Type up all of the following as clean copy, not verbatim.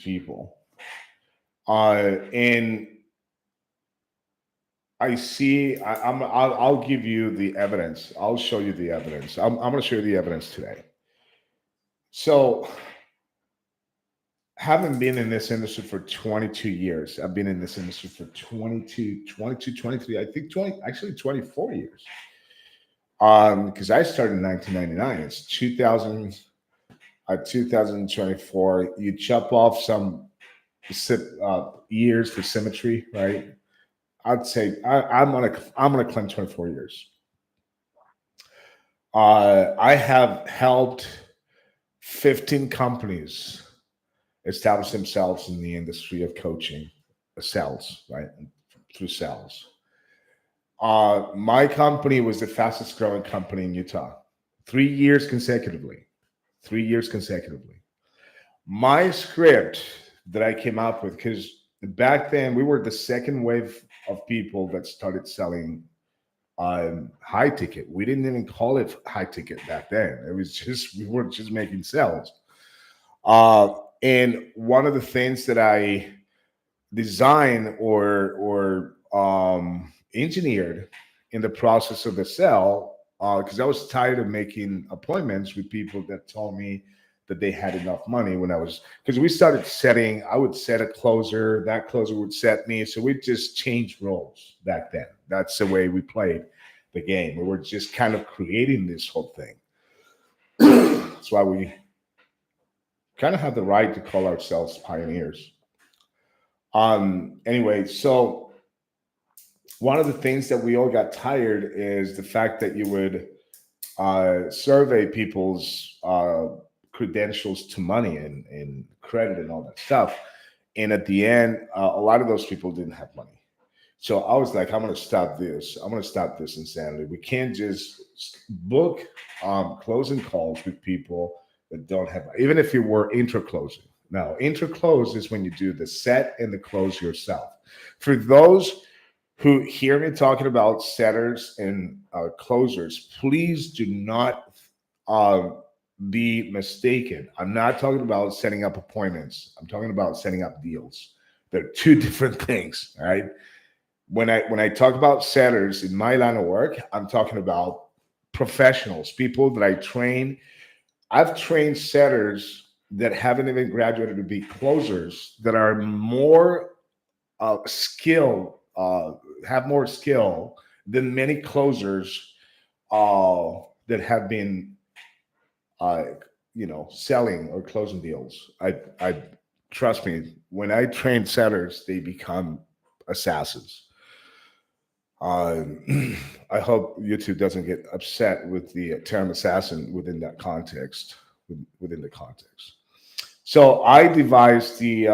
people. And I see. I'll give you the evidence. I'll show you the evidence. I'm going to show you the evidence today. So, having been in this industry for 22 years, I've been in this industry for 23, I think 24 years. Because I started in 1999. It's 2024. You chop off some years for symmetry, right? I'd say I'm gonna claim 24 years. I have helped 15 companies establish themselves in the industry of coaching, sales, right? Through sales. My company was the fastest growing company in Utah, 3 years consecutively. 3 years consecutively. My script that I came up with, because back then we were the second wave of people that started selling high ticket. We didn't even call it high ticket back then. It was just, we were just making sales. And one of the things that I designed or engineered in the process of the sale, because I was tired of making appointments with people that told me that they had enough money when I was, because we started setting, I would set a closer, that closer would set me. So we just changed roles back then. That's the way we played the game. We were just kind of creating this whole thing. That's why we kind of have the right to call ourselves pioneers. Anyway, so one of the things that we all got tired is the fact that you would survey people's credentials to money and credit and all that stuff. And at the end, a lot of those people didn't have money. So I was like, I'm going to stop this. I'm going to stop this insanity. We can't just book closing calls with people that don't have, even if you were intro closing. Now, intro close is when you do the set and the close yourself. For those who hear me talking about setters and closers, please do not be mistaken. I'm not talking about setting up appointments. I'm talking about setting up deals. They're two different things, all right? When I talk about setters in my line of work, I'm talking about professionals, people that I train. I've trained setters that haven't even graduated to be closers that are more skilled, have more skill than many closers that have been, selling or closing deals. I trust me. When I train setters, they become assassins. I hope YouTube doesn't get upset with the term assassin within that context. Within the context, so I devised the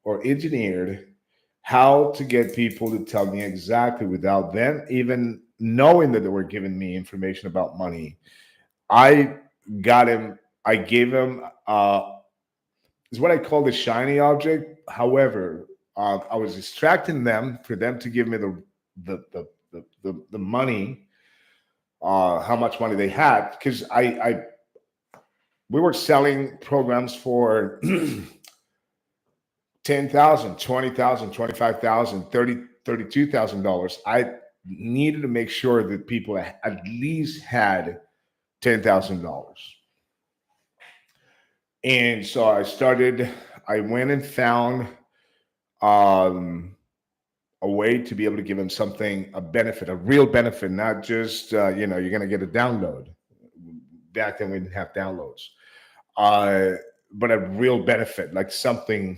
or engineered how to get people to tell me exactly without them even knowing that they were giving me information about money. I got him. I gave him is what I call the shiny object. However, I was distracting them for them to give me the money, how much money they had, because we were selling programs for 10,000, 20,000, 25,000, 30, $32,000. I needed to make sure that people at least had $10,000. And so I went and found a way to be able to give them something, a benefit, a real benefit, not just, you're going to get a download. Back then we didn't have downloads. But a real benefit, like something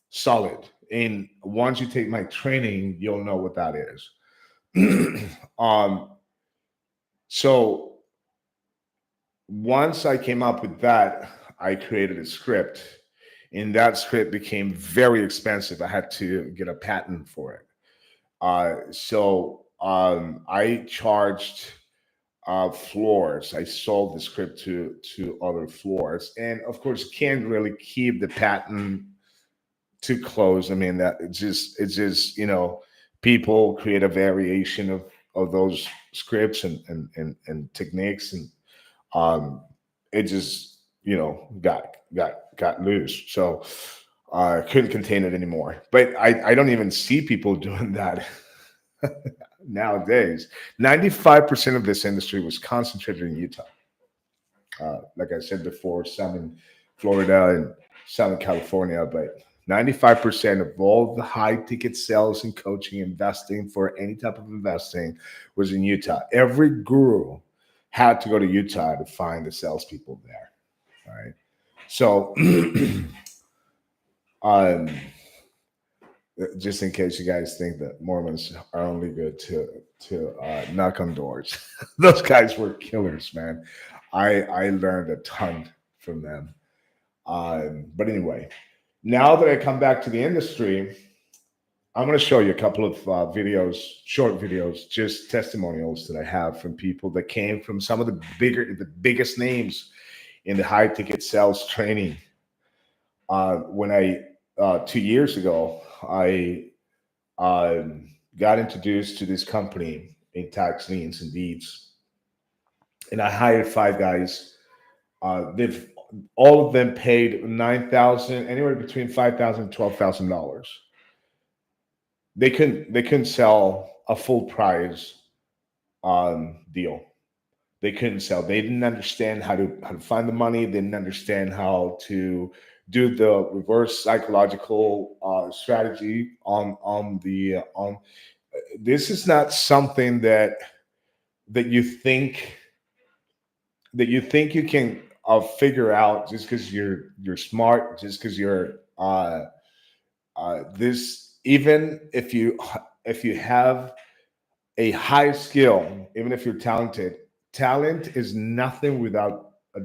solid. And once you take my training, you'll know what that is. So once I came up with that, I created a script, and that script became very expensive. I had to get a patent for it. So I charged floors. I sold the script to other floors, and of course, can't really keep the patent too close. I mean, that it's just people create a variation of those scripts and techniques, and it just got got loose. So I couldn't contain it anymore. But I don't even see people doing that nowadays. 95% of this industry was concentrated in Utah. Like I said before, some in Florida and some in California, but 95% of all the high ticket sales and coaching, investing for any type of investing was in Utah. Every guru had to go to Utah to find the salespeople there. All right. So, um, just in case you guys think that Mormons are only good to knock on doors, those guys were killers, man. I learned a ton from them. But anyway, now that I come back to the industry, I'm going to show you a couple of videos, short videos, just testimonials that I have from people that came from some of the biggest names in the high ticket sales training. When I 2 years ago, I got introduced to this company in tax liens and deeds, and I hired 5 guys. They've all of them paid 9,000, anywhere between 5,000 and $12,000. They couldn't sell a full price deal. They couldn't sell. They didn't understand how to find the money. They didn't understand how to do the reverse psychological strategy on the on. This is not something that you think you can figure out just because you're smart, just because you're this. Even if you have a high skill, even if you're talented, talent is nothing without a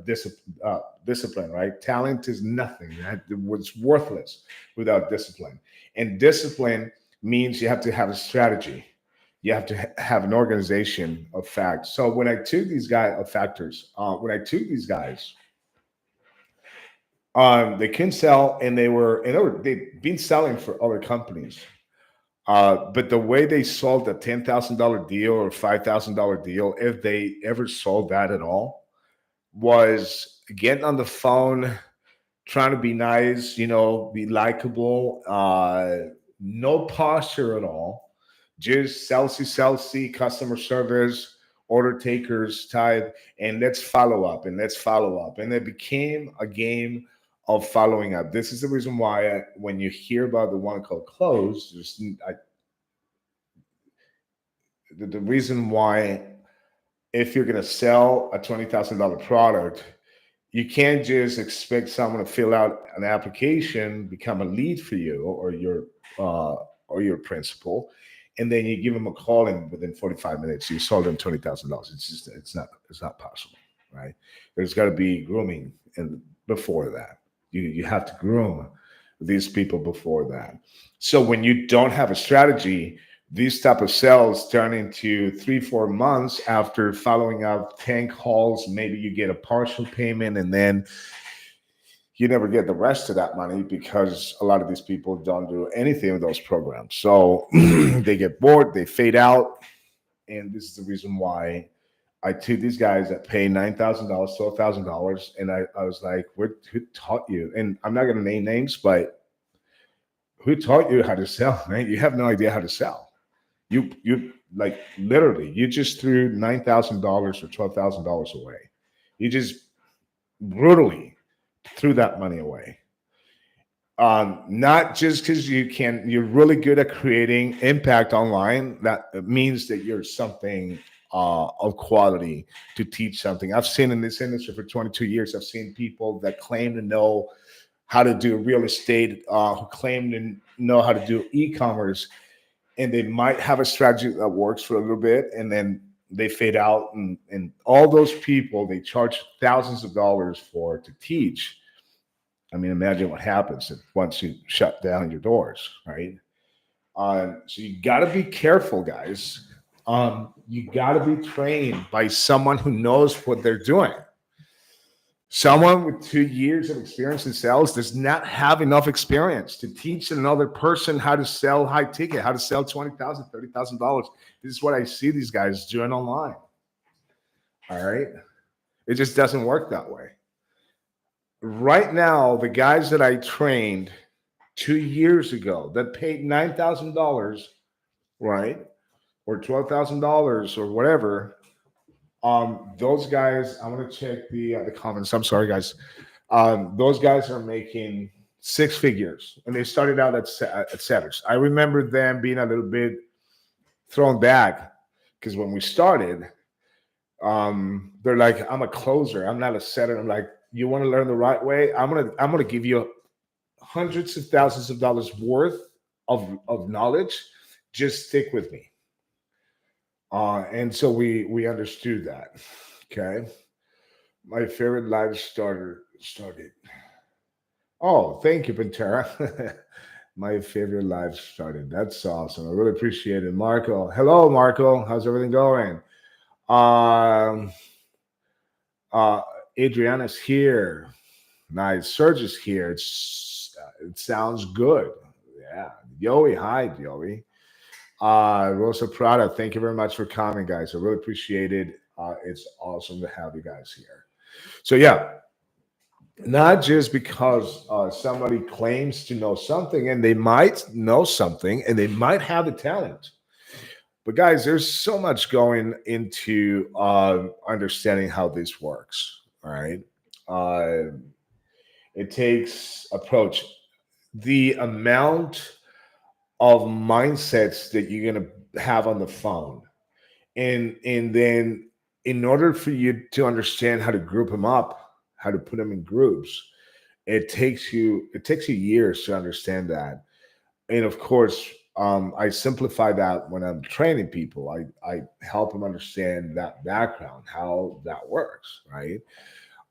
discipline, right? Talent is nothing. Right? It's worthless without discipline. And discipline means you have to have a strategy. You have to have an organization of facts. So when I took these guys of factors, when I took these guys, they couldn't sell, and they'd been selling for other companies. But the way they sold a $10,000 deal or $5,000 deal, if they ever sold that at all, was getting on the phone, trying to be nice, be likable, no posture at all, just salesy, customer service, order takers type, and let's follow up and let's follow up. And it became a game of following up. This is the reason why when you hear about the one called close, the reason why if you're going to sell a $20,000 product, you can't just expect someone to fill out an application, become a lead for you uh, or your principal, and then you give them a call, and within 45 minutes you sold them $20,000. It's not possible, right? There's got to be grooming, and before that, you have to groom these people before that. So when you don't have a strategy, these type of sales turn into 3-4 months after following up 10 calls. Maybe you get a partial payment, and then you never get the rest of that money because a lot of these people don't do anything with those programs. So they get bored, they fade out. And this is the reason why I took these guys that pay $9,000, $12,000. And I was like, who taught you? And I'm not going to name names, but who taught you how to sell, man? You have no idea how to sell. You like literally, you just threw $9,000 or $12,000 away. You just brutally threw that money away. Not just because you're really good at creating impact online. That means that you're something of quality to teach something. I've seen in this industry for 22 years, I've seen people that claim to know how to do real estate, who claim to know how to do e-commerce, and they might have a strategy that works for a little bit, and then they fade out. And all those people, they charge thousands of dollars for to teach. I mean, imagine what happens once you shut down your doors, right? So you got to be careful, guys. You got to be trained by someone who knows what they're doing. Someone with 2 years of experience in sales does not have enough experience to teach another person how to sell high ticket, how to sell $20,000, $30,000. This is what I see these guys doing online. All right. It just doesn't work that way. Right now, the guys that I trained 2 years ago that paid $9,000, right, or $12,000 or whatever, those guys. I'm gonna check the comments. I'm sorry, guys. Those guys are making six figures, and they started out at setters. I remember them being a little bit thrown back because when we started, they're like, "I'm a closer. I'm not a setter." I'm like, "You want to learn the right way? I'm gonna give you hundreds of thousands of dollars worth of knowledge. Just stick with me." And so we understood that. Okay, my favorite live started. Oh, thank you, Pantera. My favorite live started. That's awesome. I really appreciate it, Marco. Hello, Marco. How's everything going? Um, uh, Adriana's here. Nice. Serge is here. It sounds good. Yeah. Yoey, hi, Yoey. Rosa Prada, thank you very much for coming, guys. I really appreciate it. It's awesome to have you guys here. So yeah, not just because somebody claims to know something, and they might know something, and they might have the talent. But guys, there's so much going into understanding how this works. All right, uh, it takes approach. The amount of mindsets that you're gonna have on the phone, and then in order for you to understand how to group them up, how to put them in groups, it takes you years to understand that. And of course, I simplify that when I'm training people. I help them understand that background, how that works, right?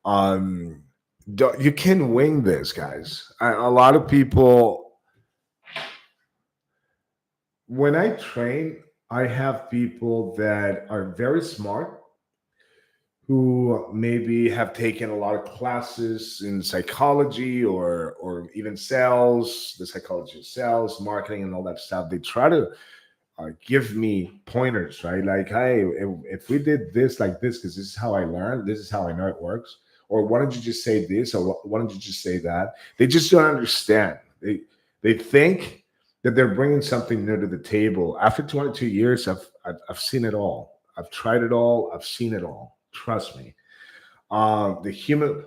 um you can wing this, guys. A lot of people, when I train, I have people that are very smart, who maybe have taken a lot of classes in psychology, or even sales, the psychology of sales, marketing, and all that stuff. They try to give me pointers, right? Like, hey, if we did this like this, because this is how I learned, this is how I know it works. Or why don't you just say this, or why don't you just say that? They just don't understand. They think that they're bringing something new to the table. After 22 years, I've seen it all. I've tried it all. I've seen it all. Trust me. The human,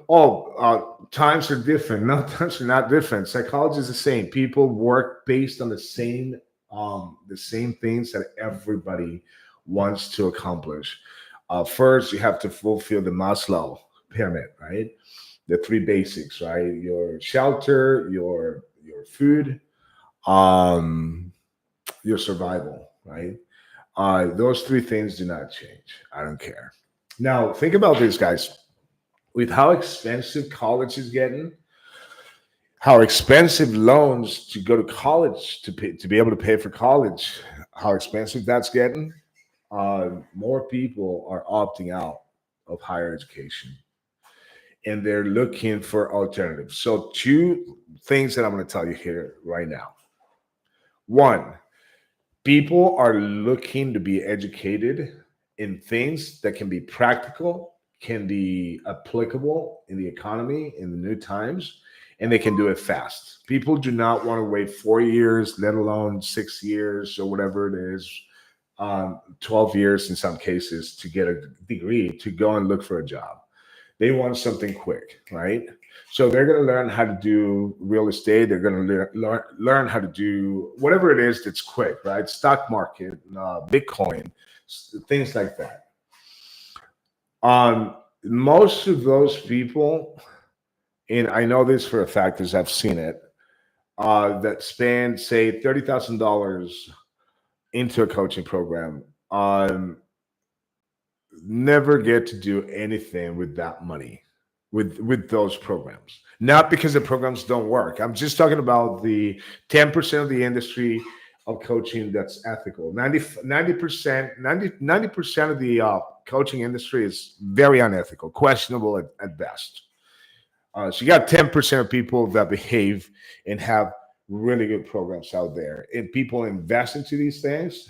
times are different. No, times are not different. Psychology is the same. People work based on the same things that everybody wants to accomplish. First, you have to fulfill the Maslow pyramid, right? The three basics, right? Your shelter, your food, um, your survival, right? Those three things do not change. I don't care. Now, think about this, guys. With how expensive college is getting, how expensive loans to go to college, to be able to pay for college, how expensive that's getting, more people are opting out of higher education, and they're looking for alternatives. So, two things that I'm going to tell you here right now. One, people are looking to be educated in things that can be practical, can be applicable in the economy, in the new times, and they can do it fast. People do not want to wait 4 years, let alone 6 years or whatever it is, 12 years in some cases, to get a degree, to go and look for a job. They want something quick, right? So they're going to learn how to do real estate. They're going to learn how to do whatever it is that's quick, right? Stock market, Bitcoin, things like that. Most of those people, and I know this for a fact because I've seen it, that spend, say, $30,000 into a coaching program, never get to do anything with that money, with those programs. Not because the programs don't work. I'm just talking about the 10% of the industry of coaching that's ethical. 90% 90% of the coaching industry is very unethical, questionable at best. So you got 10% of people that behave and have really good programs out there, and people invest into these things.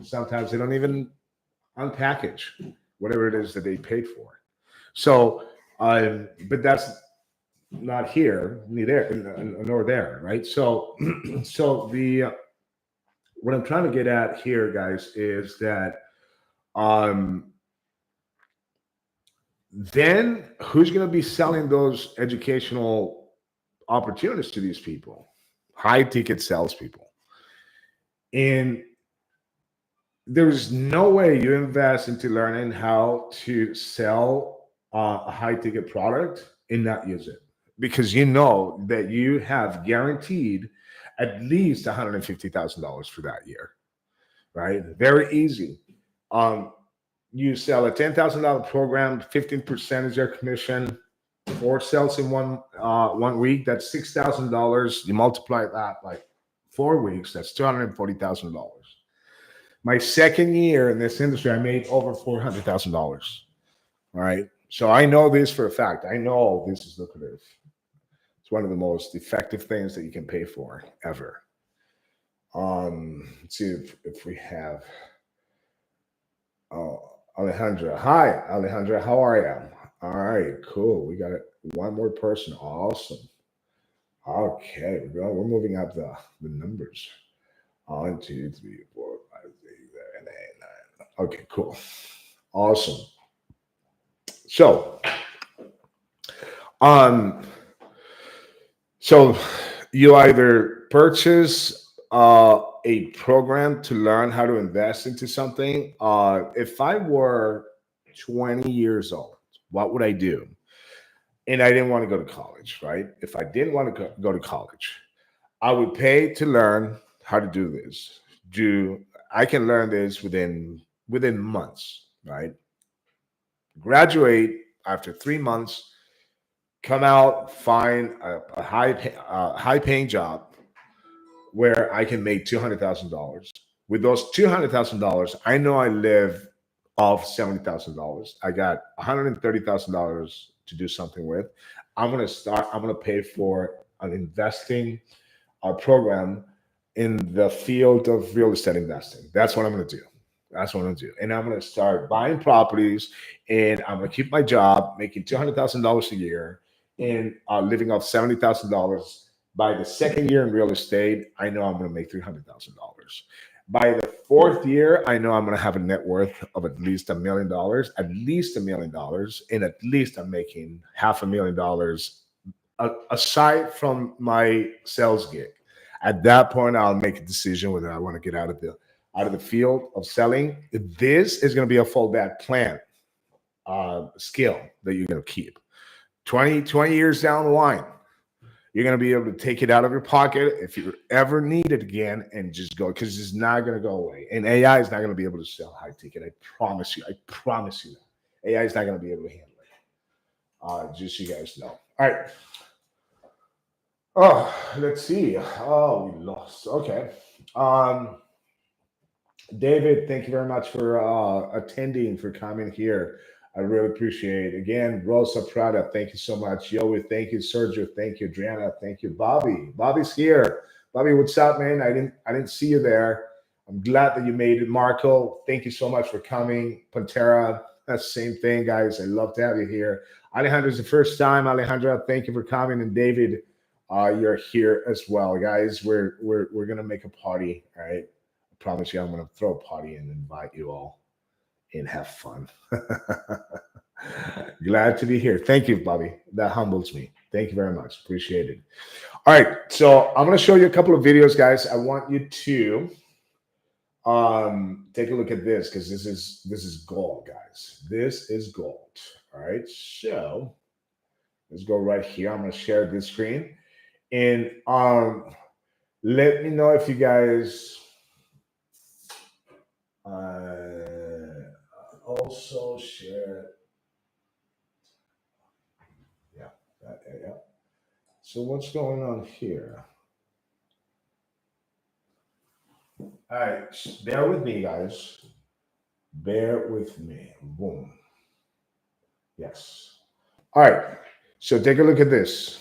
Sometimes they don't even unpackage whatever it is that they paid for. So, but not here, neither nor there, right? So, so the what I'm trying to get at here, guys, is that um, then who's going to be selling those educational opportunities to these people? High ticket salespeople. And there's no way you invest into learning how to sell a high ticket product and not use it, because you know that you have guaranteed at least $150,000 for that year, right? Very easy. Um, you sell a $10,000 program, 15% is your commission. Four sales in one week, that's $6,000. You multiply that by 4 weeks, that's $240,000. My second year in this industry, I made over $400,000. All right. So I know this for a fact. I know this is lucrative. It's one of the most effective things that you can pay for ever. Let's see if we have Alejandra. Hi, Alejandra. How are you? All right, cool. We got one more person. Awesome. Okay, we're moving up the numbers. 1, 2, 3, 4, 5, 6, 7, 8, 9. Okay, cool. Awesome. So, um, so you either purchase a program to learn how to invest into something. If I were 20 years old, what would I do? And I didn't want to go to college, right? If I didn't want to go to college, I would pay to learn how to do this. Do I can learn this within months, right? Graduate after 3 months, come out, find a high paying job where I can make $200,000. With those $200,000, I know I live off $70,000. I got $130,000 to do something with. I'm gonna pay for an investing program in the field of real estate investing. That's what I'm gonna do. That's what I'm gonna do. And I'm gonna start buying properties, and I'm gonna keep my job, making $200,000 a year, and living off $70,000. By the second year in real estate, I know I'm gonna make $300,000. By the fourth year, I know I'm gonna have a net worth of at least $1 million, at least $1 million, and at least I'm making $500,000 aside from my sales gig. At that point, I'll make a decision whether I want to get out of the field of selling. This is going to be a fallback plan skill that you're going to keep 20 years down the line. You're going to be able to take it out of your pocket if you ever need it again and just go, because it's not going to go away. And AI is not going to be able to sell high ticket. I promise you. I promise you that. AI is not going to be able to handle it. Just so you guys know. All right. Oh, let's see. Oh, we lost. Okay. Um, David, thank you very much for attending, for coming here. I really appreciate it. Again, Rosa Prada, thank you so much. Yowie, thank you. Sergio, thank you. Adriana, thank you. Bobby, Bobby's here. Bobby, what's up, man? I didn't see you there. I'm glad that you made it. Marco, thank you so much for coming. Pantera, that's the same thing, guys. I love to have you here. Alejandra's the first time. Alejandra, thank you for coming. And David, you're here as well, guys. We're gonna make a party. All right, I promise you, I'm gonna throw a party and invite you all and have fun. Glad to be here. Thank you, Bobby. That humbles me. Thank you very much. Appreciate it. All right, so I'm gonna show you a couple of videos, guys. I want you to take a look at this, because this is gold, guys. This is gold. All right, so let's go right here. I'm gonna share this screen. And let me know if you guys also share. Yeah, yeah. So what's going on here? All right, bear with me, guys. Bear with me. Boom. Yes. All right. So take a look at this.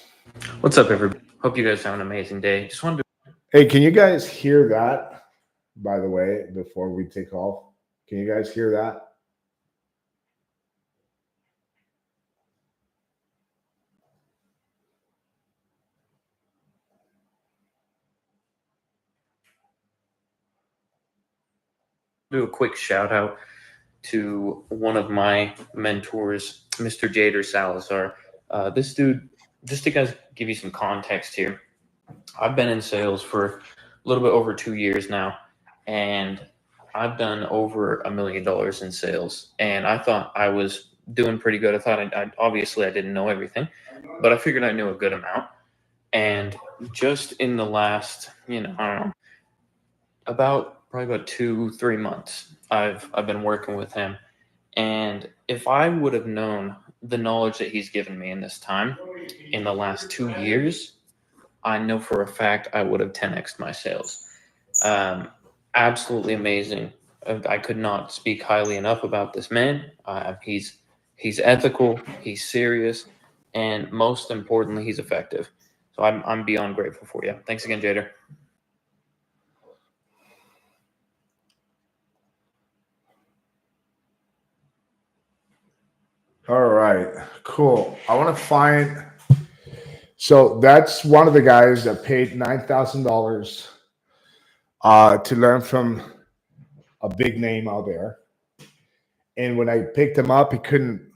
What's up, everybody? Hope you guys have an amazing day. Just wanted to. Hey, can you guys hear that? By the way, before we take off, can you guys hear that? do a quick shout out to one of my mentors, Mr. Jader Salazar. This dude, just to guys give you some context here, I've been in sales for a little bit over 2 years now, and I've done over $1 million in sales. And I thought I was doing pretty good. I thought I obviously I didn't know everything, but I figured I knew a good amount. And just in the last, I don't know, probably about 2-3 months, I've been working with him. And if I would have known the knowledge that he's given me in this time, in the last 2 years, I know for a fact I would have 10x'd my sales. Absolutely amazing. I could not speak highly enough about this man. He's ethical, he's serious, and most importantly, he's effective. So I'm beyond grateful for you. Thanks again, Jader. All right, cool. I want to find. So that's one of the guys that paid $9,000 to learn from a big name out there. And when I picked him up, he couldn't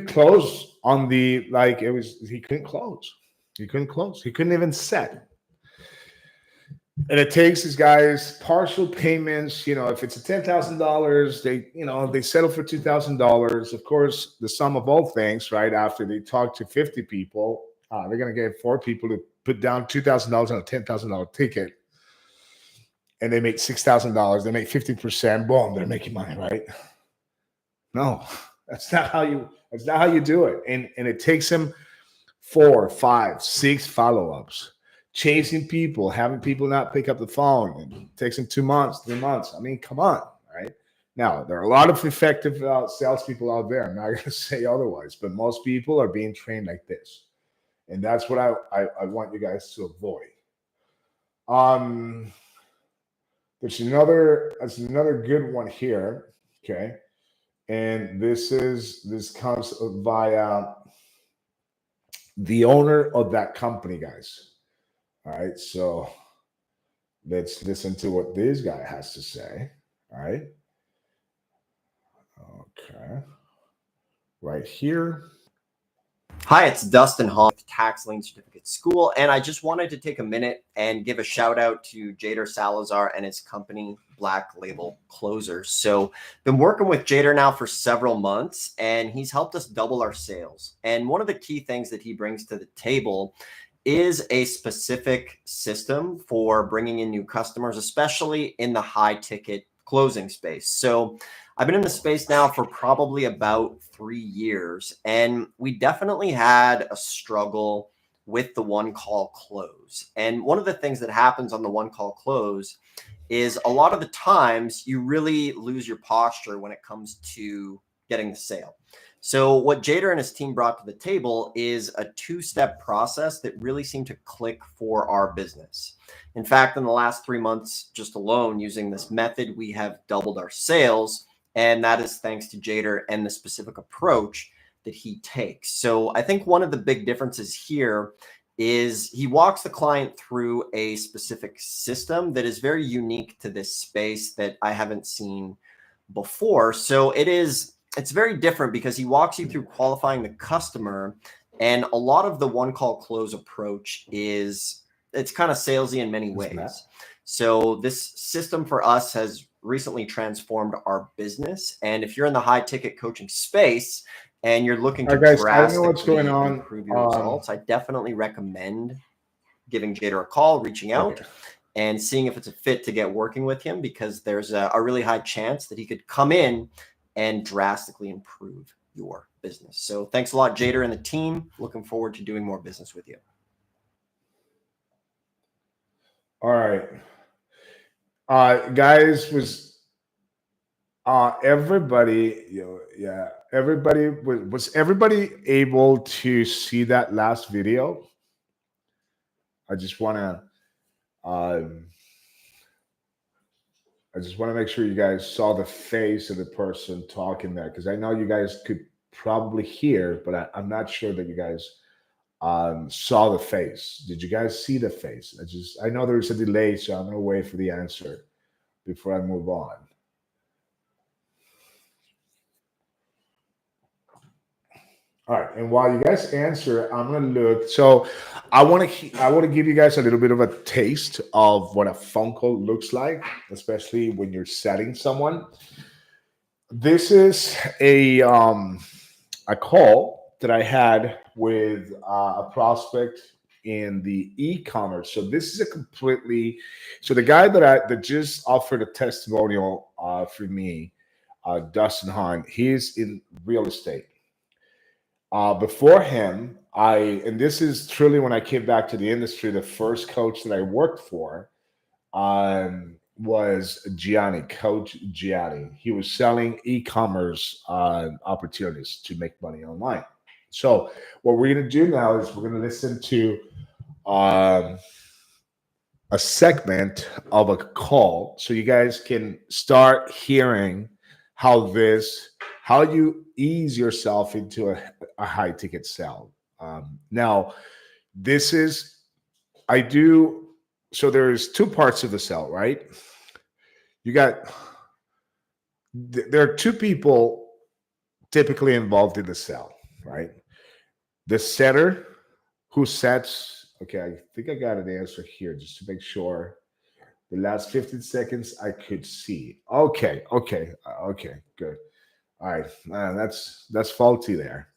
close on the he couldn't close. He couldn't close. He couldn't even set. And it takes these guys partial payments. If it's a $10,000, they settle for $2,000. Of course, the sum of all things, right? After they talk to 50 people, they're going to get 4 people to put down $2,000 on a $10,000 ticket, and they make $6,000. They make 50%. Boom, they're making money, right? No, that's not how you do it. And it takes them 4, 5, 6 follow-ups. Chasing people, having people not pick up the phone. It takes them 2 months, 3 months. I mean, come on, right? Now, there are a lot of effective salespeople out there. I'm not going to say otherwise, but most people are being trained like this. And that's what I want you guys to avoid. That's another good one here, okay? And this comes via the owner of that company, guys. All right, so let's listen to what this guy has to say. All right. Okay. Right here. Hi, it's Dustin Hall, Tax Lien Certificate School, and I just wanted to take a minute and give a shout out to Jader Salazar and his company, Black Label Closers. So, been working with Jader now for several months, and he's helped us double our sales. And one of the key things that he brings to the table is a specific system for bringing in new customers, especially in the high ticket closing space. So I've been in the space now for probably about 3 years, and we definitely had a struggle with the one call close. And one of the things that happens on the one call close is a lot of the times you really lose your posture when it comes to getting the sale. So what Jader and his team brought to the table is a 2-step process that really seemed to click for our business. In fact, in the last 3 months just alone, using this method, we have doubled our sales. And that is thanks to Jader and the specific approach that he takes. So I think one of the big differences here is he walks the client through a specific system that is very unique to this space that I haven't seen before. So it's very different because he walks you through qualifying the customer, and a lot of the one call close approach it's kind of salesy in many ways. So this system for us has recently transformed our business. And if you're in the high ticket coaching space and you're looking to drastically improve your results, I definitely recommend giving Jader a call, reaching out, and seeing if it's a fit to get working with him, because there's a really high chance that he could come in and drastically improve your business. So thanks a lot, Jader and the team. Looking forward to doing more business with you. All right. Guys, was everybody, was everybody able to see that last video? I just want to make sure you guys saw the face of the person talking there, because I know you guys could probably hear, but I'm not sure that you guys saw the face. Did you guys see the face? I know there's a delay, so I'm gonna wait for the answer before I move on. All right, and while you guys answer, I'm gonna look. So I want to give you guys a little bit of a taste of what a phone call looks like, especially when you're setting someone. This is a call that I had with a prospect in the e-commerce. So this is a completely the guy that just offered a testimonial for me, Dustin Hahn. He's in real estate. Before him, and this is truly when I came back to the industry, the first coach that I worked for was Coach Gianni. He was selling e-commerce opportunities to make money online. So what we're going to do now is we're going to listen to a segment of a call so you guys can start hearing how you ease yourself into a high ticket sell. Now, this is, so there's two parts of the sell, right? There are two people typically involved in the sell, right? The setter who sets, okay, I think I got an answer here just to make sure. The last 15 seconds I could see. Okay, good. All right, that's faulty there.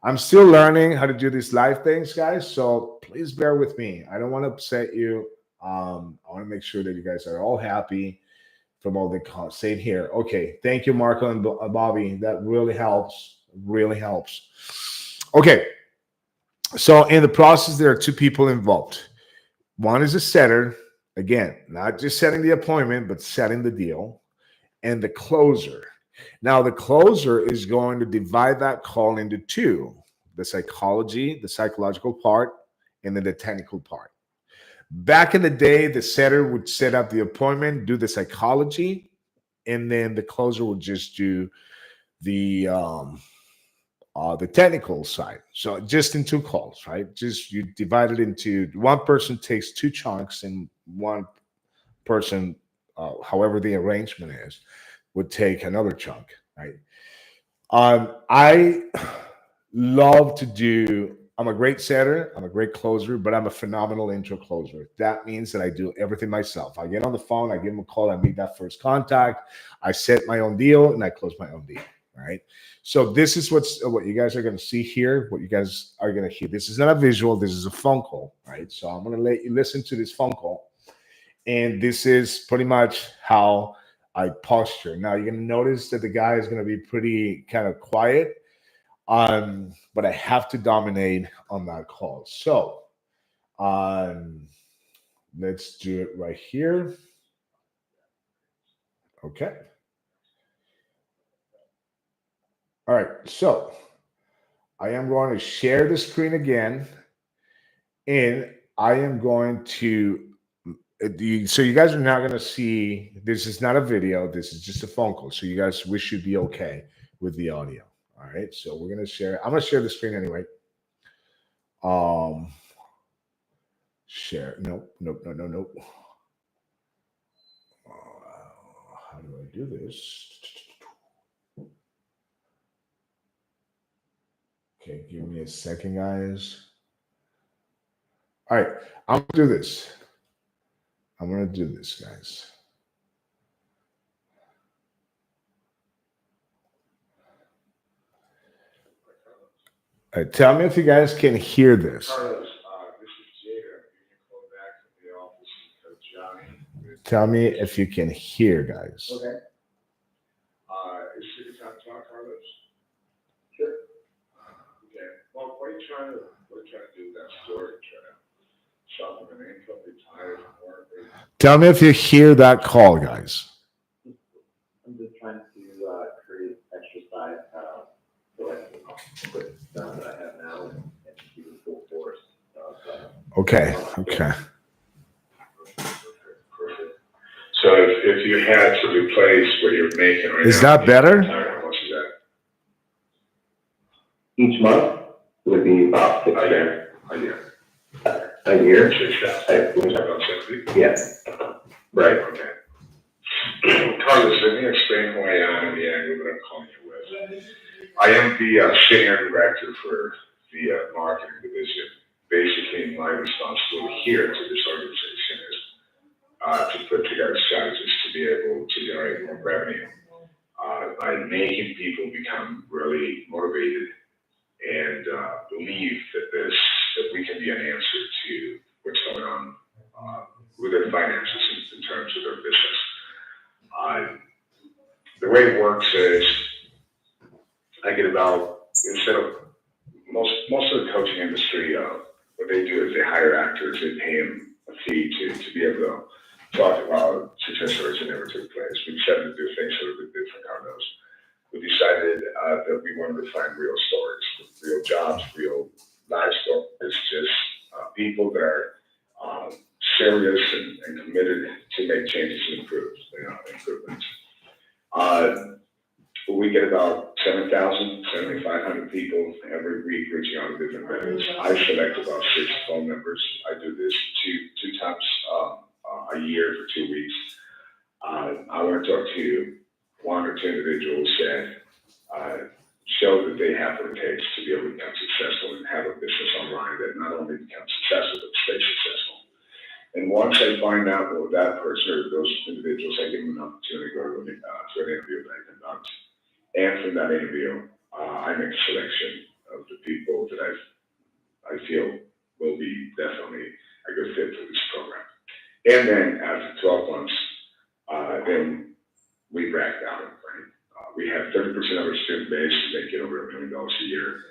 I'm still learning how to do these live things, guys. So please bear with me. I don't want to upset you. I want to make sure that you guys are all happy from all the calls. Same here. Okay, thank you, Marco and Bobby. That really helps. Really helps. Okay, so in the process, there are two people involved. One is a setter. Again, not just setting the appointment, but setting the deal, and the closer. Now, the closer is going to divide that call into two: the psychological part, and then the technical part. Back in the day, the setter would set up the appointment, do the psychology, and then the closer would just do the technical side. So just in two calls, right? Just you divide it into one person takes two chunks, and one person, however the arrangement is, would take another chunk, right? I love to do. I'm a great setter. I'm a great closer, but I'm a phenomenal intro closer. That means that I do everything myself. I get on the phone, I give them a call, I make that first contact, I set my own deal, and I close my own deal. Right. So this is what you guys are going to see here. What you guys are going to hear. This is not a visual. This is a phone call. Right. So I'm going to let you listen to this phone call, and this is pretty much how I posture. Now you're going to notice that the guy is going to be pretty kind of quiet. But I have to dominate on that call. So let's do it right here. Okay. All right. So I am going to share the screen again, and I am going to so you guys are not going to see, this is not a video, this is just a phone call. So you guys, we should be okay with the audio. All right, so we're gonna share. I'm gonna share the screen anyway. Share. Nope. How do I do this? Okay, give me a second, guys. All right, I'm gonna do this. Guys. Tell me if you guys can hear this. Carlos, this is Jada. You can call back to the office of Johnny. Tell me if you can hear, guys. Okay. Is it time to talk, Carlos? Sure. Okay. Well, what are you trying to do with that story? Trying to shop them an income, retire from work? Tell me if you hear that call, guys. I'm just trying to create exercise so I can quit stuff that I have now and keep it full force. Okay. So if you had to replace what you're making right now, is that better? How much is that? Each month would be about $600. A year. A year? 6,000. About 70? Yes. Right, okay. Carlos, let me explain who I am and the angle that I'm calling you with. I am the senior director for the marketing division. Basically, my responsibility here to this organization is to put together strategies to be able to generate more revenue by making people become really motivated and believe that we can be an answer to what's going on with their finances in terms of their business. The way it works is I get about, instead of most of the coaching industry, what they do is they hire actors, they pay them a fee to be able to talk about success stories that never took place. We decided to do things a little bit different on those. We decided that we wanted to find real stories, real jobs, real livestock. It's just people that are serious and committed to make changes and improvements. We get about 7,000, 7,500 people every week reaching out to different venues. I select about 6 phone numbers. I do this two times a year for 2 weeks. I want to talk to 1 or 2 individuals that show that they have what it takes to be able to become successful and have a business online that not only becomes successful, but stays successful. And once I find out what that person or those individuals, I give them an opportunity to go to an interview that I conduct. And from that interview, I make a selection of the people that I feel will be definitely a good fit for this program. And then after 12 months, then we break down, right? We have 30% of our student base making over $1 million a year.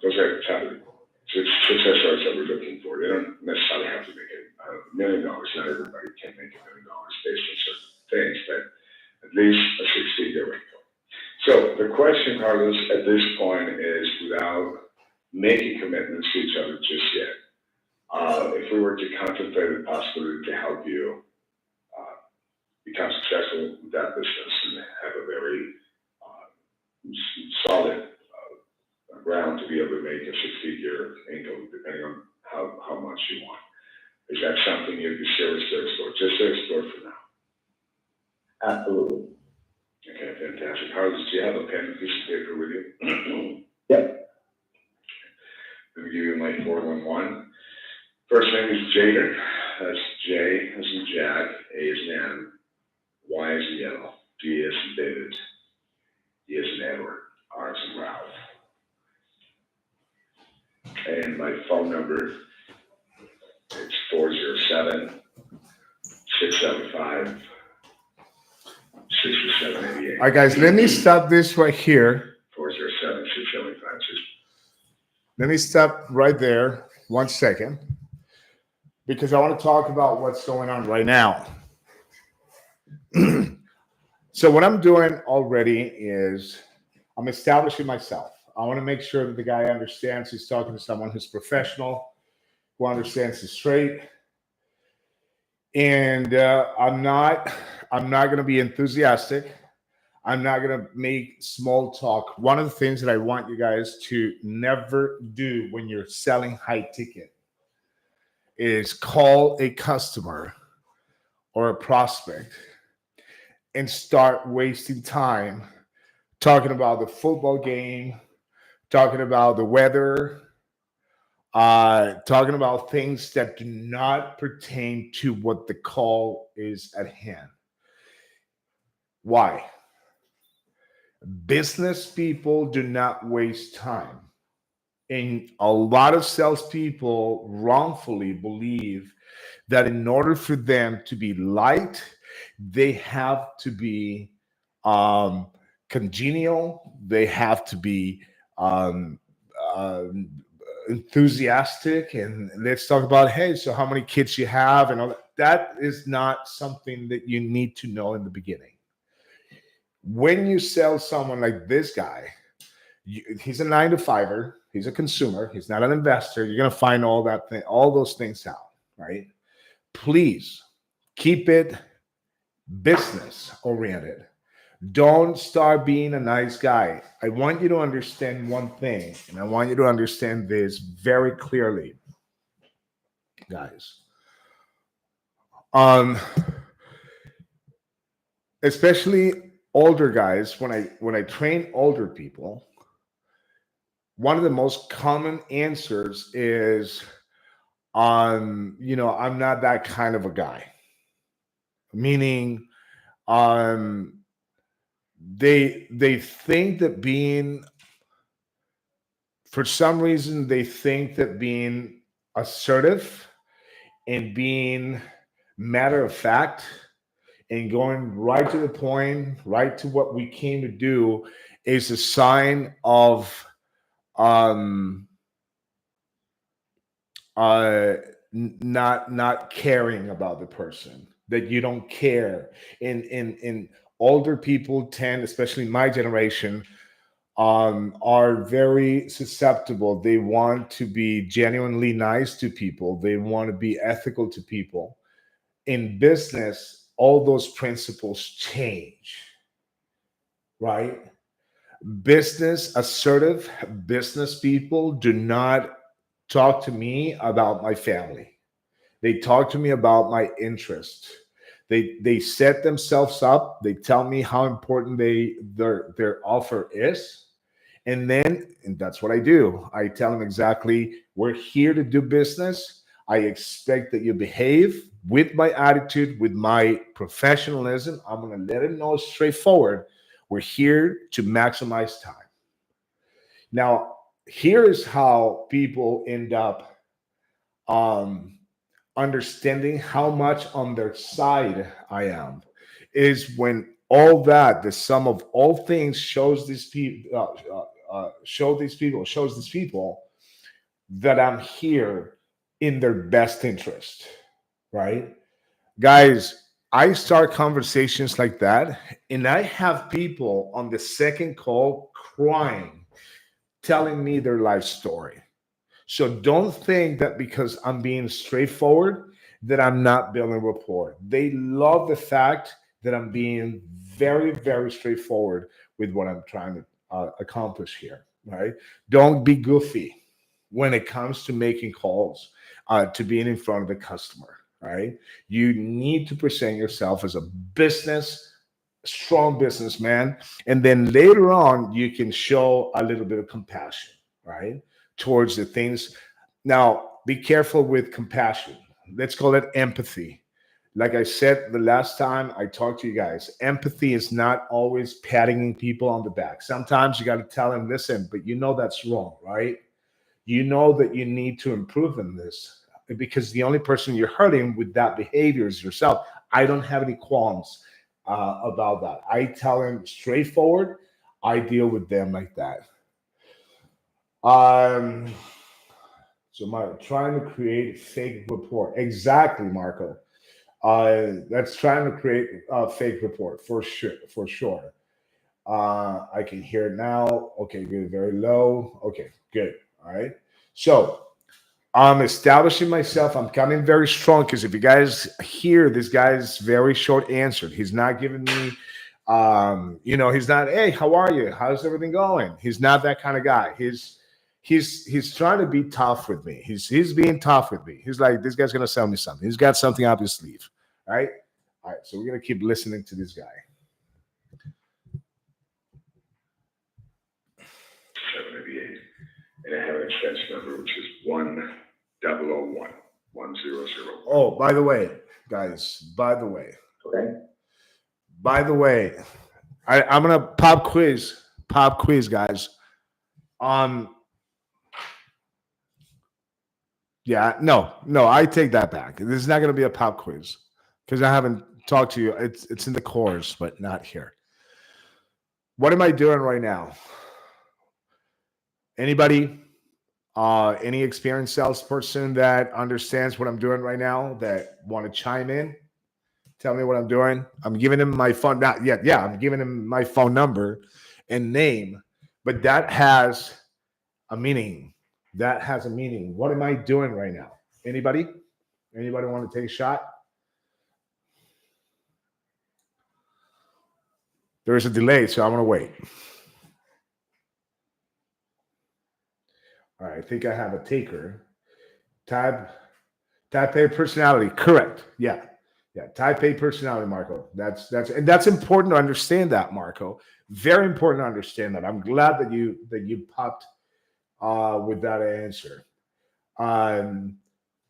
Those are the type of success stories that we're looking for. They don't necessarily have to make $1 million. Not everybody can make $1 million based on certain things, but at least a 6-figure income. So the question, Carlos, at this point is, without making commitments to each other just yet, if we were to contemplate the possibility to help you become successful with that business and have a very solid ground to be able to make a 6-figure income, depending on how much you want, is that something you'd be serious to explore? Just to explore for now. Absolutely. Okay, fantastic. Carlos, do you have a pen and piece of paper with you? Yep. Let me give you my 411. First name is Jader. That's J as in Jack, A as in Adam, Y as in yellow, D as in David, E as in Edward, R as in Ralph. And my phone number is 407 675 6788. All right, guys, let me stop this right here. 407 675. Let me stop right there 1 second, because I want to talk about what's going on right now. So what I'm doing already is I'm establishing myself. I want to make sure that the guy understands he's talking to someone who's professional, who understands his trade. And I'm not going to be enthusiastic. I'm not going to make small talk. One of the things that I want you guys to never do when you're selling high ticket is call a customer or a prospect and start wasting time talking about the football game, talking about the weather, talking about things that do not pertain to what the call is at hand. Why? Business people do not waste time. And a lot of salespeople wrongfully believe that in order for them to be liked, they have to be congenial, they have to be enthusiastic, and let's talk about, hey, so how many kids you have and all that. That is not something that you need to know in the beginning. When you sell someone like this guy, he's a 9-to-5er, he's a consumer, he's not an investor. You're going to find all those things out, right? Please keep it business oriented. Don't start being a nice guy. I want you to understand one thing, and I want you to understand this very clearly, guys. Especially older guys, when I train older people, one of the most common answers is, I'm not that kind of a guy. Meaning, um, they think that being, for some reason, they think that being assertive and being matter of fact and going right to the point, right to what we came to do, is a sign of um not caring about the person, that you don't care. In older people tend, especially my generation, are very susceptible. They want to be genuinely nice to people, they want to be ethical to people. In business, all those principles change, right? Assertive business people do not talk to me about my family. They talk to me about my interest. They set themselves up. They tell me how important their offer is. And that's what I do. I tell them exactly, we're here to do business. I expect that you behave with my attitude, with my professionalism. I'm going to let them know straightforward. We're here to maximize time. Now, here is how people end up um, understanding how much on their side I am, is when all that, the sum of all things, shows these people, shows these people that I'm here in their best interest, right? Guys, I start conversations like that, and I have people on the second call crying, telling me their life story. So don't think that because I'm being straightforward that I'm not building rapport. They love the fact that I'm being very, very straightforward with what I'm trying to accomplish here. Right? Don't be goofy when it comes to making calls, to being in front of the customer. Right? You need to present yourself as a strong businessman, and then later on you can show a little bit of compassion, right, towards the things. Now be careful with compassion. Let's call it empathy. Like I said the last time I talked to you guys, empathy is not always patting people on the back. Sometimes you got to tell them, listen, but that's wrong, right? You know that you need to improve in this, because the only person you're hurting with that behavior is yourself. I don't have any qualms about that. I tell them straightforward. I deal with them like that. So trying to create fake rapport. Exactly, Marco. That's trying to create a fake rapport for sure. For sure. I can hear it now. Okay, good. Very low. Okay, good. All right. So I'm establishing myself. I'm coming very strong, because if you guys hear, this guy's very short answered. He's not giving me, he's not, hey, how are you? How's everything going? He's not that kind of guy. He's trying to be tough with me. He's being tough with me. He's like, this guy's gonna sell me something. He's got something up his sleeve. All right. All right. So we're gonna keep listening to this guy. 788. And I have an extension number, which is 1001 1001. Oh, by the way, guys, Okay. by the way, I'm gonna pop quiz, guys. Yeah, no, I take that back. This is not gonna be a pop quiz, because I haven't talked to you. It's in the course, but not here. What am I doing right now? Anybody? Any experienced salesperson that understands what I'm doing right now that want to chime in? Tell me what I'm doing. I'm giving him my phone. Not yet. Yeah, I'm giving him my phone number and name, but that has a meaning. That has a meaning. What am I doing right now? Anybody? Anybody want to take a shot? There is a delay, so I'm gonna wait. All right, I think I have a taker. Type A personality, correct? Yeah, yeah. Type A personality, Marco. That's important to understand that, Marco. Very important to understand that. I'm glad that you popped with that answer. Um,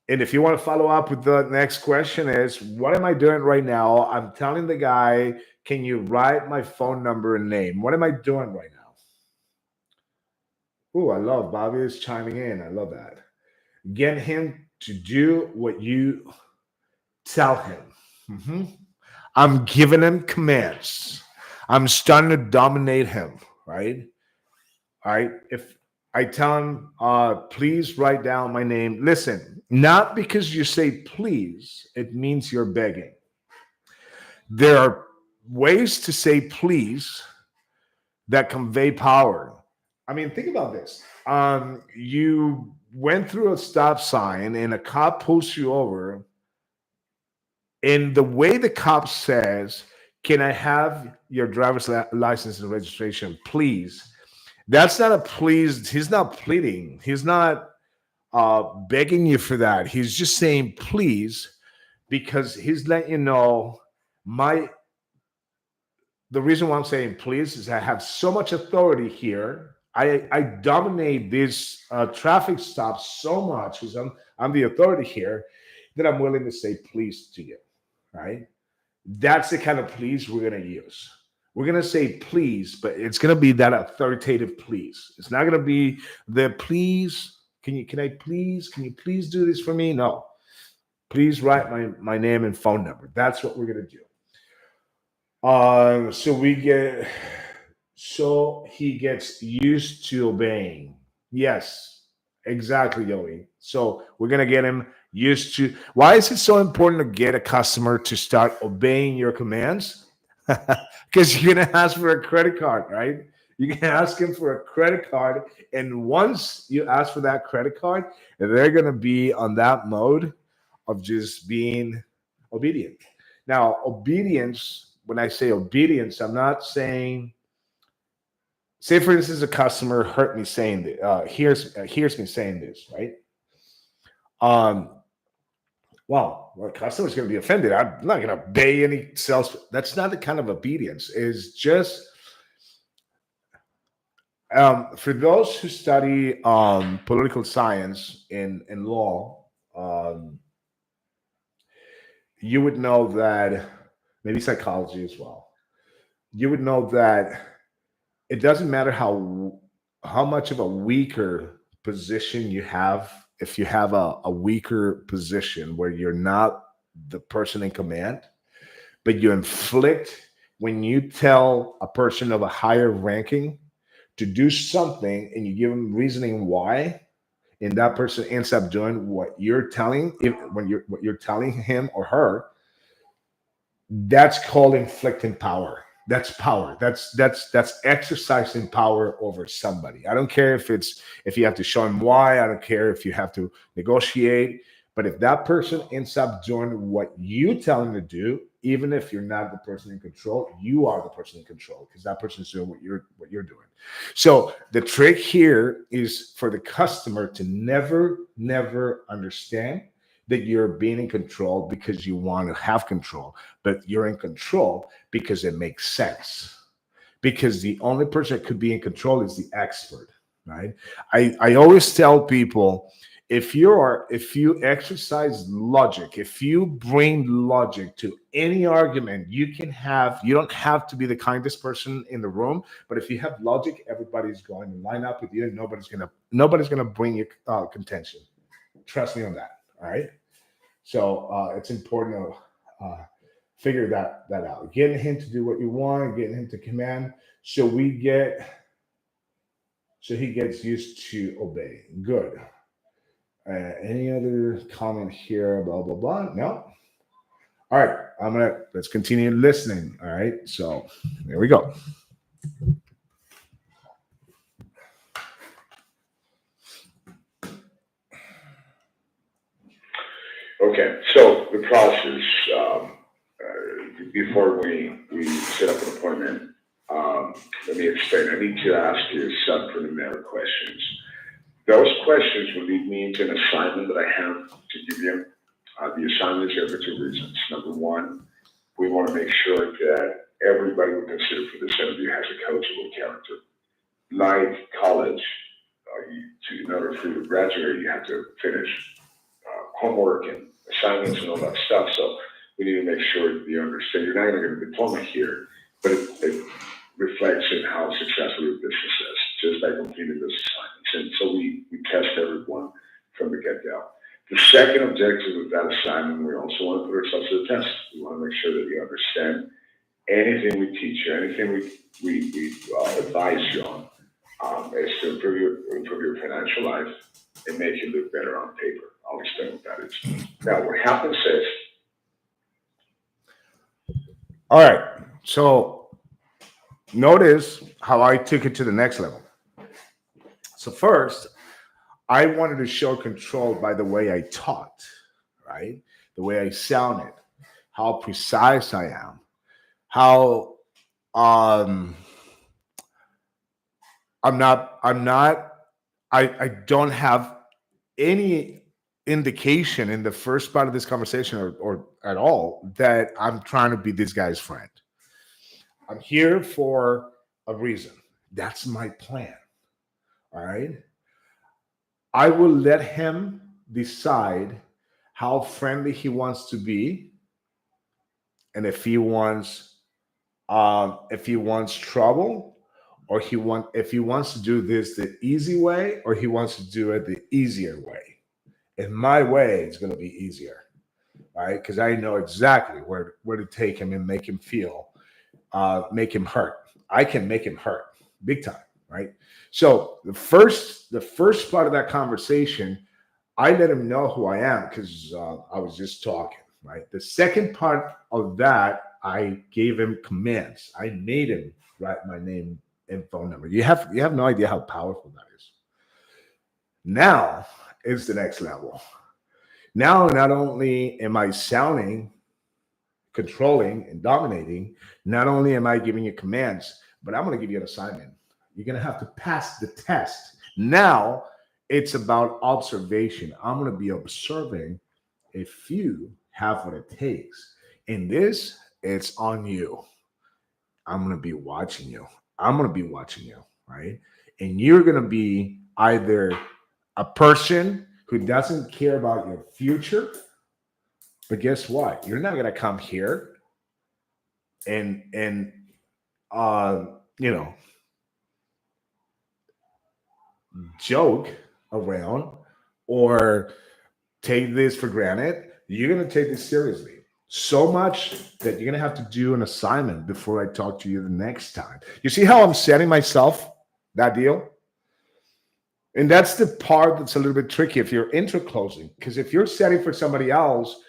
and if you want to follow up with the next question is, what am I doing right now? I'm telling the guy, can you write my phone number and name? What am I doing right now? Oh, I love Bobby is chiming in. I love that. Get him to do what you tell him. Mhm. I'm giving him commands. I'm starting to dominate him, right? All right. If I tell him, please write down my name. Listen, not because you say please, it means you're begging. There are ways to say please that convey power. I mean, think about this. You went through a stop sign and a cop pulls you over. And the way the cop says, can I have your driver's license and registration, please? That's not a please. He's not pleading. He's not begging you for that. He's just saying please because he's letting you know my the reason why I'm saying please is I have so much authority here. I dominate this traffic stop so much because I'm the authority here that I'm willing to say please to you, right? That's the kind of please we're gonna use. We're gonna say please, but it's gonna be that authoritative please. It's not gonna be the please. Can you please do this for me? No. Please write my name and phone number. That's what we're gonna do. So we get so he gets used to obeying. Yes, exactly, Yoey. So we're gonna get him used to. Why is it so important to get a customer to start obeying your commands? Because you're gonna ask for a credit card, right? You can ask him for a credit card, and once you ask for that credit card, they're gonna be on that mode of just being obedient. Now, obedience, when I say obedience, I'm not saying, say for instance, a customer heard me saying this, hears me saying this, right? Um, well, a customer's going to be offended. I'm not going to obey any sales. That's not the kind of obedience. It's just for those who study political science in law, you would know that maybe psychology as well. You would know that it doesn't matter how much of a weaker position you have. If you have a weaker position where you're not the person in command, but you inflict when you tell a person of a higher ranking to do something and you give them reasoning why, and that person ends up doing what you're telling what you're telling him or her, that's called inflicting power. That's power. That's exercising power over somebody. I don't care if you have to show them why. I don't care if you have to negotiate. But if that person ends up doing what you tell them to do, even if you're not the person in control, you are the person in control because that person is doing what you're doing. So the trick here is for the customer to never understand that you're being in control because you want to have control, but you're in control because it makes sense. Because the only person that could be in control is the expert, right? I always tell people if you exercise logic, if you bring logic to any argument, you don't have to be the kindest person in the room, but if you have logic, everybody's going to line up with you and nobody's gonna bring you contention. Trust me on that. All right. So it's important to figure that out. Getting him to do what you want, getting him to command, so he gets used to obey. Good. Any other comment here? Blah blah blah. No. All right. Let's continue listening. All right. So there we go. Okay, so the process, before we set up an appointment, let me explain. I need to ask you some preliminary questions. Those questions will lead me into an assignment that I have to give you. The assignment is here for two reasons. Number one, we want to make sure that everybody we consider for this interview has a coachable character. Like college, in order for you to graduate, you have to finish homework and assignments and all that stuff. So we need to make sure that you understand you're not going to get a diploma here, but it reflects in how successful your business is, just by completing those assignments. And so we test everyone from the get-go. The second objective of that assignment, we also want to put ourselves to the test. We want to make sure that you understand anything we teach you, anything we advise you on, is to improve your financial life and make you look better on paper. I'll explain what that is. Now, what happens is, All right. So notice how I took it to the next level. So first, I wanted to show control by the way I taught, right? The way I sounded, how precise I am, how I don't have any indication in the first part of this conversation or at all that I'm trying to be this guy's friend. I'm here for a reason. That's my plan. All right. I will let him decide how friendly he wants to be, and if he wants trouble, or if he wants to do this the easy way, or he wants to do it the easier way. In my way, it's going to be easier, right? Because I know exactly where to take him and make him feel, make him hurt. I can make him hurt big time, right? So the first part of that conversation, I let him know who I am because I was just talking, right? The second part of that, I gave him commands. I made him write my name and phone number. You have no idea how powerful that is. Now is the next level. Now, not only am I sounding, controlling, and dominating, not only am I giving you commands, but I'm going to give you an assignment. You're going to have to pass the test. Now it's about observation. I'm going to be observing if you have what it takes. In this, it's on you. I'm going to be watching you. Right? And you're going to be either a person who doesn't care about your future, but guess what? You're not going to come here and joke around or take this for granted. You're going to take this seriously. So much that you're going to have to do an assignment before I talk to you the next time. You see how I'm setting myself that deal? And that's the part that's a little bit tricky if you're intro closing. Because if you're setting for somebody else,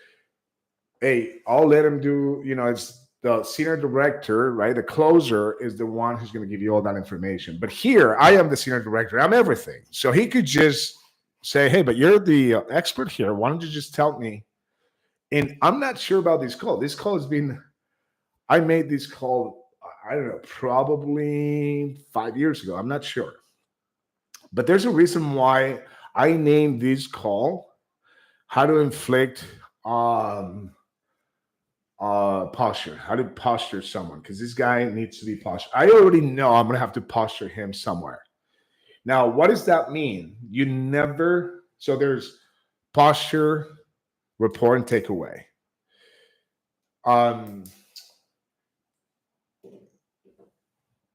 hey, I'll let him do, it's the senior director, right? The closer is the one who's going to give you all that information. But here, I am the senior director. I'm everything. So he could just say, hey, but you're the expert here. Why don't you just tell me? And I'm not sure about this call. This call has been, I made this call, I don't know, probably 5 years ago. I'm not sure. But there's a reason why I named this call how to inflict posture, how to posture someone, because this guy needs to be postured. I already know I'm going to have to posture him somewhere. Now, what does that mean? So there's posture, report, and takeaway.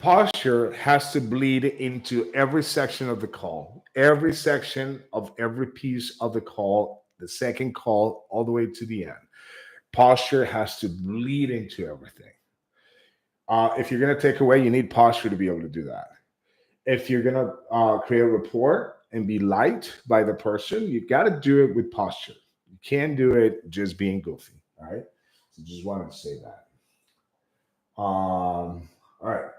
Posture has to bleed into every section of the call, every section of every piece of the call, the second call, all the way to the end. Posture has to bleed into everything. If you're going to take away, you need posture to be able to do that. If you're going to create a rapport and be liked by the person, you've got to do it with posture. You can't do it just being goofy. All right. So just wanted to say that. All right.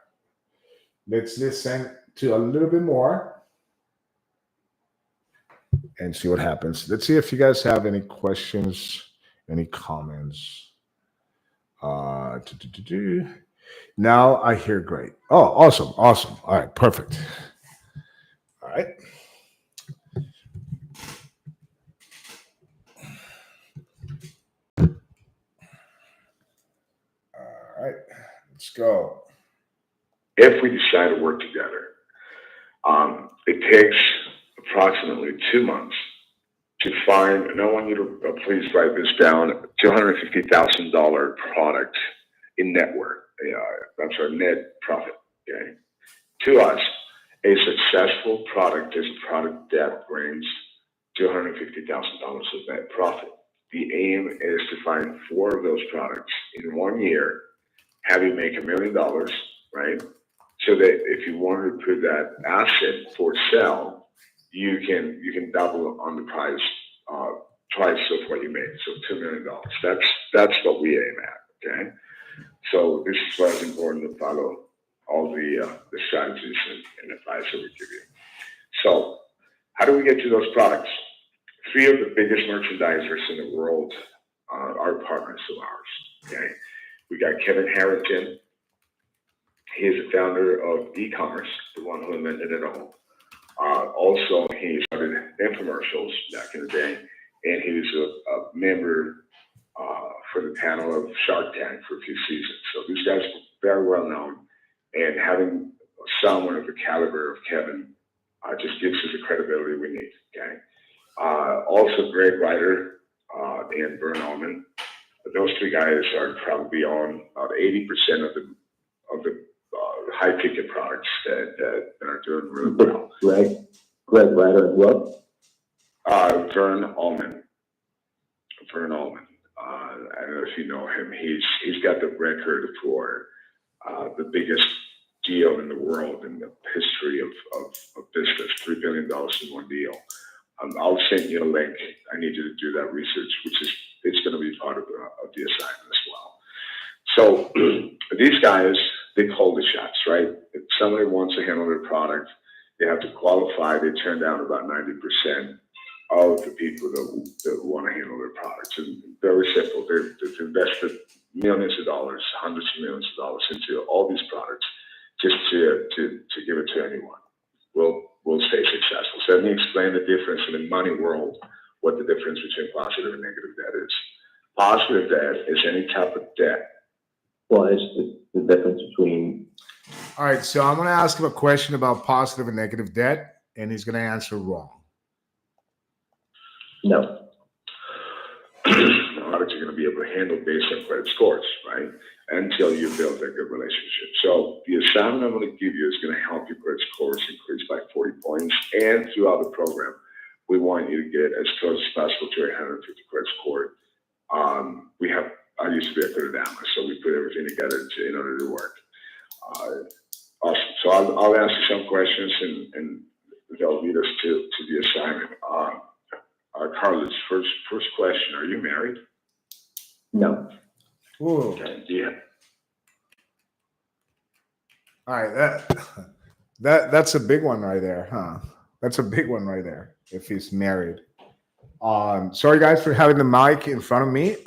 Let's listen to a little bit more and see what happens. Let's see if you guys have any questions, any comments. Now I hear great. Oh, awesome. Awesome. All right. Perfect. All right. All right. Let's go. If we decide to work together, it takes approximately 2 months to find, and I want you to please write this down, $250,000 product in net worth. That's our net profit. Okay. To us, a successful product is a product that brings $250,000 of net profit. The aim is to find 4 of those products in 1 year, have you make $1 million, right? So that if you want to put that asset for sale, you can double on the price, price of what you made. So $2 million. That's what we aim at. Okay. So this is why it's important to follow all the strategies and advice that we give you. So how do we get to those products? 3 of the biggest merchandisers in the world are partners of ours. Okay. We got Kevin Harrington. He is the founder of e-commerce, the one who invented it all. Also, he started infomercials back in the day, and he was a member for the panel of Shark Tank for a few seasons. So these guys were very well known, and having someone of the caliber of Kevin just gives us the credibility we need. Okay. Also, Greg Ryder and Vern Allman. Those 3 guys are probably on about 80% of the high ticket products that are doing really well. Greg Ryder, what? Vern Allman. Vern Allman. I don't know if you know him. He's got the record for the biggest deal in the world in the history of business. $3 billion in one deal. I'll send you a link. I need you to do that research, which is it's going to be part of the assignment as well. So these guys, they call the shots, right? If somebody wants to handle their product, they have to qualify. They turn down about 90% of the people that want to handle their products. And very simple. They've invested millions of dollars, hundreds of millions of dollars into all these products just to give it to anyone. Will stay successful. So let me explain the difference in the money world, what the difference between positive and negative debt is. Positive debt is any type of debt. Well, it's the difference between. All right. So I'm going to ask him a question about positive and negative debt, and he's going to answer wrong. No. Products you're going to be able to handle based on credit scores, right? Until you build a good relationship. So the assignment I'm going to give you is going to help your credit scores increase by 40 points. And throughout the program, we want you to get as close as possible to a 150 credit score. I used to be a third analyst, so we put everything together in order to work. Awesome. So I'll ask you some questions, and they'll lead us to the assignment. Carlos, first question: are you married? No. Ooh. Okay. Yeah. All right. That's a big one right there, huh? That's a big one right there. If he's married. Sorry guys for having the mic in front of me.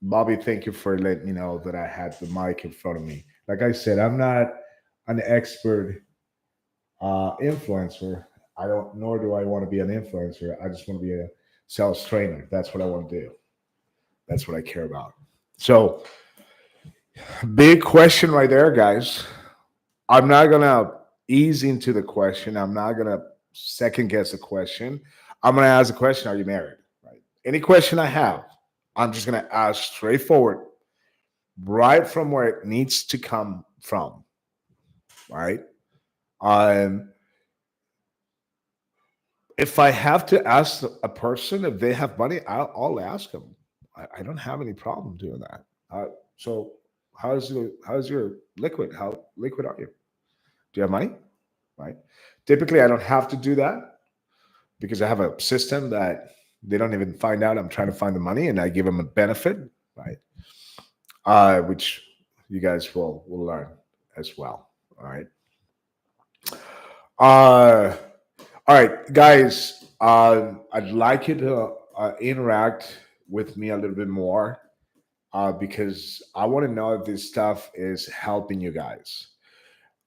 Bobby, thank you for letting me know that I had the mic in front of me. Like I said, I'm not an expert influencer. Nor do I want to be an influencer. I just want to be a sales trainer. That's what I want to do. That's what I care about. So, big question right there, guys. I'm not going to ease into the question. I'm not going to second guess the question. I'm going to ask the question, are you married? Right? Any question I have, I'm just going to ask straightforward, right from where it needs to come from. Right? If I have to ask a person if they have money, I'll ask them. I don't have any problem doing that. So how's your liquid? How liquid are you? Do you have money? Right. Typically, I don't have to do that because I have a system that they don't even find out I'm trying to find the money, and I give them a benefit, right? Which you guys will learn as well. All right. All right, guys. I'd like you to interact with me a little bit more. because I want to know if this stuff is helping you guys.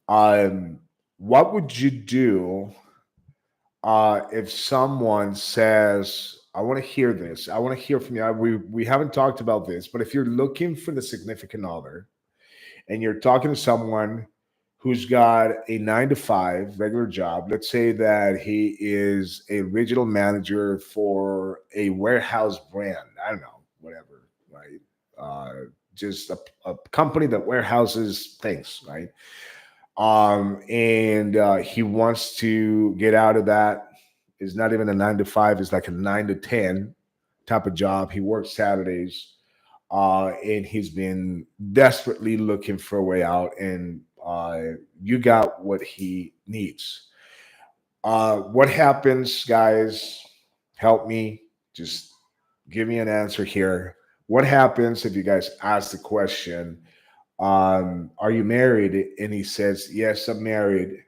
What would you do if someone says, I want to hear this. I want to hear from you. We haven't talked about this, but if you're looking for the significant other and you're talking to someone who's got a 9 to 5 regular job, let's say that he is a regional manager for a warehouse brand. I don't know, whatever, right? Just a company that warehouses things, right? And he wants to get out of that. It's not even a 9 to 5, it's like a 9 to 10 type of job. He works Saturdays, and he's been desperately looking for a way out, and you got what he needs. What happens, guys? Help me. Just give me an answer here. What happens if you guys ask the question, are you married? And he says, yes, I'm married.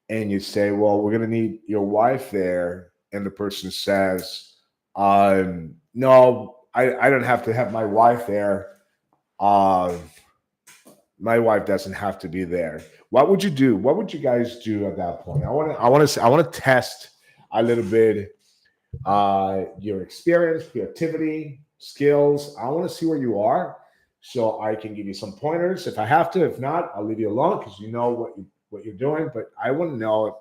And you say, well, we're going to need your wife there. And the person says, no, I don't have to have my wife there. My wife doesn't have to be there. What would you do? What would you guys do at that point? I want to test a little bit your experience, creativity, skills. I want to see where you are, so I can give you some pointers if I have to. If not, I'll leave you alone because you know what you're doing. But I want to know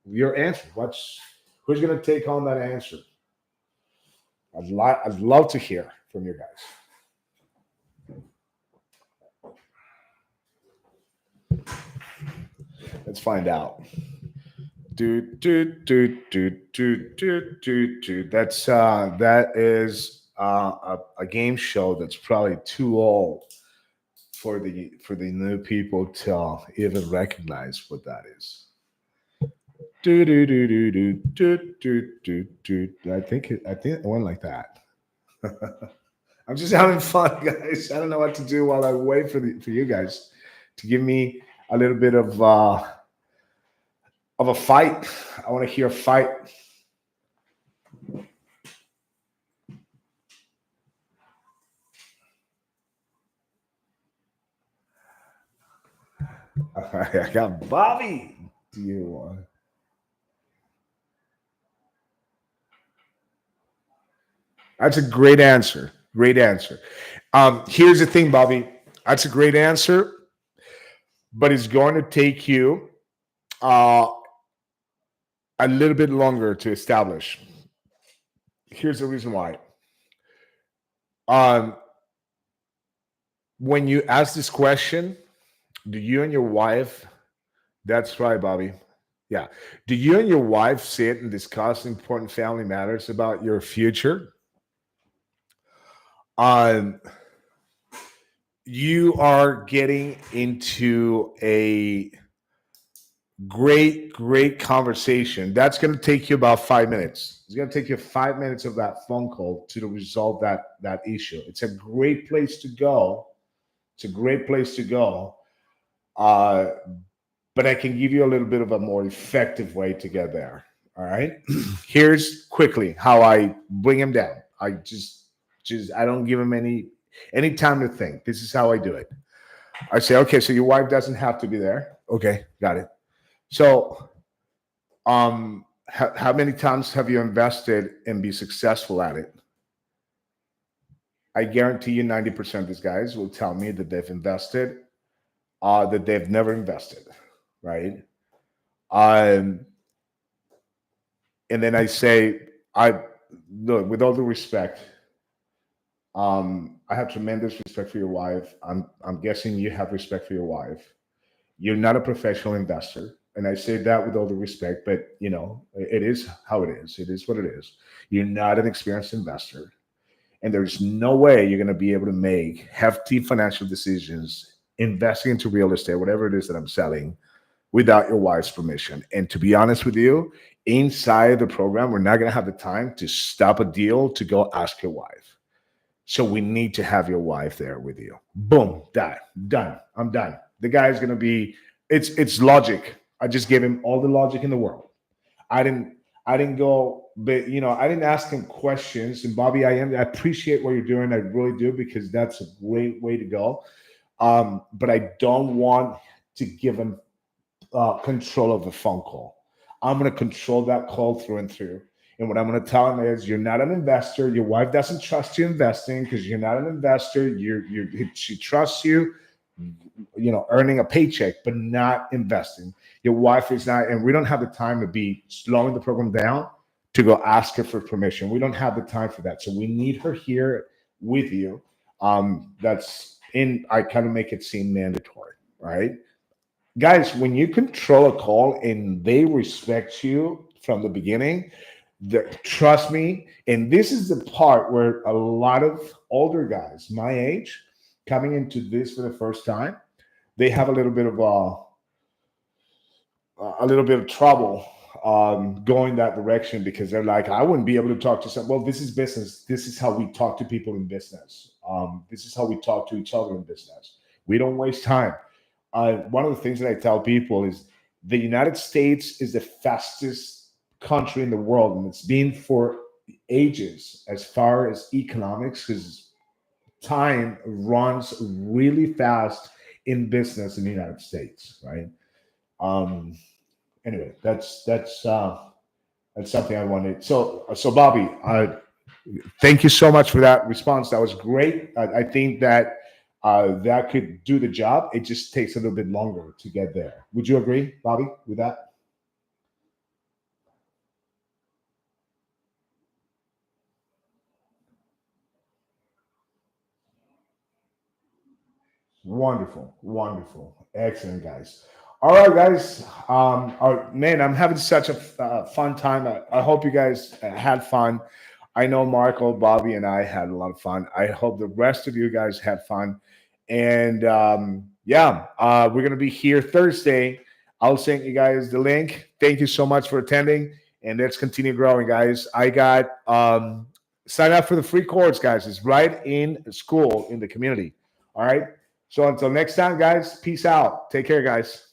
your answer. Who's going to take on that answer? I'd love to hear from you guys. Let's find out. That is a game show that's probably too old for the new people to even recognize what that is. I think it went like that. I'm just having fun, guys. I don't know what to do while I wait for you guys to give me a little bit of a fight. I want to hear a fight. I got Bobby. Do you want? That's a great answer. Great answer. Here's the thing, Bobby. That's a great answer, but it's going to take you a little bit longer to establish. Here's the reason why. When you ask this question, do you and your wife, that's right, Bobby. Yeah. Do you and your wife sit and discuss important family matters about your future? You are getting into a great conversation. That's going to take you about 5 minutes. It's going to take you 5 minutes of that phone call to resolve that issue. It's a great place to go. It's a great place to go. But I can give you a little bit of a more effective way to get there. All right. Here's quickly how I bring him down. I I don't give him any time to think. This is how I do it. I say, okay, so your wife doesn't have to be there. Okay, got it. So, how many times have you invested and be successful at it? I guarantee you 90% of these guys will tell me that they've invested, that they've never invested, right? And then I say, look, with all due respect, I have tremendous respect for your wife. I'm guessing you have respect for your wife. You're not a professional investor. And I say that with all the respect, but it is how it is. It is what it is. You're not an experienced investor. And there's no way you're going to be able to make hefty financial decisions investing into real estate, whatever it is that I'm selling, without your wife's permission. And to be honest with you, inside the program, we're not going to have the time to stop a deal to go ask your wife. So we need to have your wife there with you. Boom, done. I'm done. The guy's going to be, it's logic. I just gave him all the logic in the world. I I didn't go, but I didn't ask him questions. And Bobby, I appreciate what you're doing. I really do, because that's a great way to go. But I don't want to give him control of the phone call. I'm going to control that call through and through. And what I'm going to tell him is, you're not an investor. Your wife doesn't trust you investing because you're not an investor. She trusts you, earning a paycheck, but not investing. Your wife is not, and we don't have the time to be slowing the program down to go ask her for permission. We don't have the time for that. So we need her here with you. I kind of make it seem mandatory, right? Guys, when you control a call and they respect you from the beginning, trust me, and this is the part where a lot of older guys my age coming into this for the first time, they have a little bit of trouble going that direction, because they're like, I wouldn't be able to talk to well, this is business. This is how we talk to people in business. This is how we talk to each other in business. We don't waste time. One of the things that I tell people is the United States is the fastest country in the world, and it's been for ages as far as economics, because time runs really fast in business in the United States, right? Anyway, that's something I wanted. So Bobby, thank you so much for that response. That was great. I think that that could do the job. It just takes a little bit longer to get there. Would you agree, Bobby, with that? Wonderful, wonderful, excellent, guys. All right, guys. Man, I'm having such a fun time. I hope you guys had fun. I know Marco, Bobby, and I had a lot of fun. I hope the rest of you guys had fun. And we're gonna be here Thursday. I'll send you guys the link. Thank you so much for attending, and let's continue growing, guys. I got sign up for the free course, guys. It's right in school in the community. All right. So until next time, guys, peace out. Take care, guys.